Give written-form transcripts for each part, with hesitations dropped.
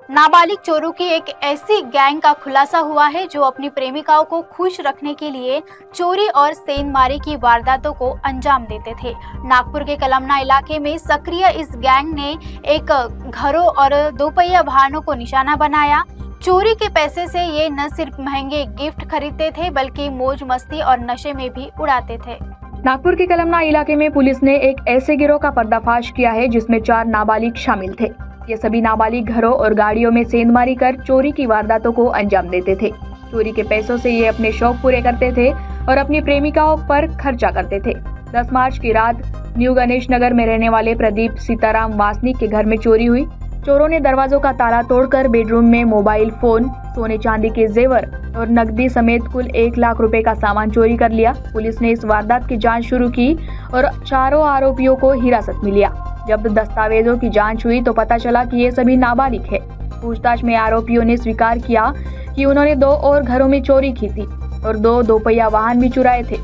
नाबालिग चोरों की एक ऐसी गैंग का खुलासा हुआ है जो अपनी प्रेमिकाओं को खुश रखने के लिए चोरी और सेंधमारी की वारदातों को अंजाम देते थे। नागपुर के कलमना इलाके में सक्रिय इस गैंग ने एक घरों और दोपहिया वाहनों को निशाना बनाया। चोरी के पैसे से ये न सिर्फ महंगे गिफ्ट खरीदते थे बल्कि मौज मस्ती और नशे में भी उड़ाते थे। नागपुर के कलमना इलाके में पुलिस ने एक ऐसे गिरोह का पर्दाफाश किया है जिसमें 4 नाबालिग शामिल थे। ये सभी नाबालिग घरों और गाड़ियों में सेंधमारी कर चोरी की वारदातों को अंजाम देते थे। चोरी के पैसों से ये अपने शौक पूरे करते थे और अपनी प्रेमिकाओं पर खर्चा करते थे। 10 मार्च की रात न्यू गणेश नगर में रहने वाले प्रदीप सीताराम वासनिक के घर में चोरी हुई। चोरों ने दरवाजों का ताला तोड़कर बेडरूम में मोबाइल फोन, सोने चांदी के जेवर और नकदी समेत कुल 1 लाख रुपए का सामान चोरी कर लिया। पुलिस ने इस वारदात की जांच शुरू की और चारों आरोपियों को हिरासत में लिया। जब दस्तावेजों की जांच हुई तो पता चला कि ये सभी नाबालिग है। पूछताछ में आरोपियों ने स्वीकार किया कि उन्होंने 2 और घरों में चोरी की थी और 2 दोपहिया वाहन भी चुराए थे।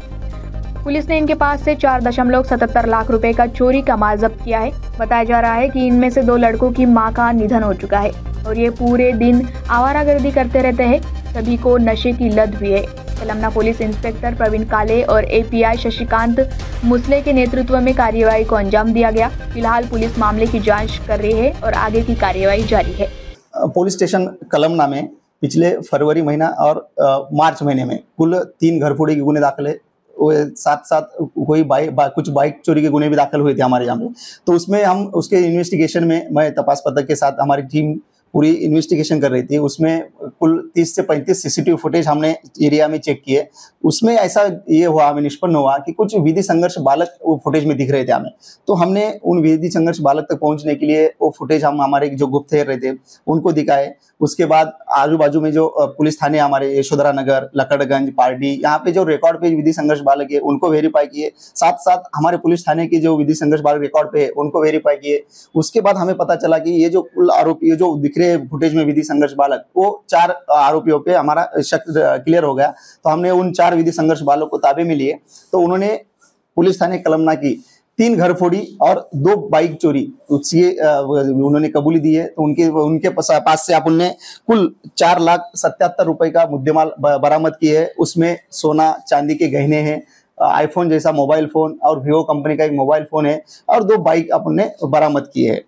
पुलिस ने इनके पास से 4.77 लाख रुपए का चोरी का माल जब्त किया है। बताया जा रहा है कि इनमें से 2 लड़कों की मां का निधन हो चुका है और ये पूरे दिन आवारागर्दी करते रहते हैं। सभी को नशे की लत हुई है। कलमना पुलिस इंस्पेक्टर प्रवीण काले और एपीआई शशिकांत मुसले के नेतृत्व में कार्यवाही को अंजाम दिया गया। फिलहाल पुलिस मामले की जांच कर रही है और आगे की कार्यवाही जारी है। पुलिस स्टेशन कलमना में पिछले फरवरी महीना और मार्च महीने में कुल 3 घरफोड़ी के गुने दाखिल है। साथ साथ कोई कुछ बाइक चोरी के गुने भी दाखिल हुए थे हमारे यहाँ पे। तो उसमें हम उसके इन्वेस्टिगेशन में मैं तपास पथक के साथ हमारी टीम पूरी इन्वेस्टिगेशन कर रही थी। उसमें कुल 30 से 35 सीसीटीवी फुटेज हमने एरिया में चेक किए। उसमें ऐसा ये हुआ, हमें निष्पन्न हुआ कि कुछ विधि संघर्ष बालक वो फुटेज में दिख रहे थे हमें। तो हमने उन विधि संघर्ष बालक तक पहुंचने के लिए वो फुटेज हम हमारे जो गुप्तहेर रहे थे उनको दिखाए। उसके बाद आजू बाजू में जो पुलिस थाने हमारे यशोधरा नगर, लकड़गंज, पार्टी, यहाँ पे जो रिकॉर्ड पे विधि संघर्ष बालक है उनको वेरीफाई किए। साथ साथ हमारे पुलिस थाने के जो विधि संघर्ष बालक रिकॉर्ड पे है उनको वेरीफाई किए। उसके बाद हमें पता चला कि ये जो कुल आरोपी जो दिख रहे फुटेज में विधि संघर्ष बालक, वो 4 आरोपियों पे हमारा शक क्लियर हो गया। तो हमने उन 4 विधि संघर्ष बालक को ताबे में लिए। तो उन्होंने पुलिस थाने कलमना की 3 घरफोड़ी और 2 बाइक चोरी उसकी उन्होंने कबूली दी है। तो उनके पास से अपन ने कुल 4,77,000 रुपए का मुद्देमाल बरामद किए है। उसमें सोना चांदी के गहने हैं, आईफोन जैसा मोबाइल फोन और वीवो कंपनी का एक मोबाइल फोन है और 2 बाइक अपन ने बरामद किए हैं।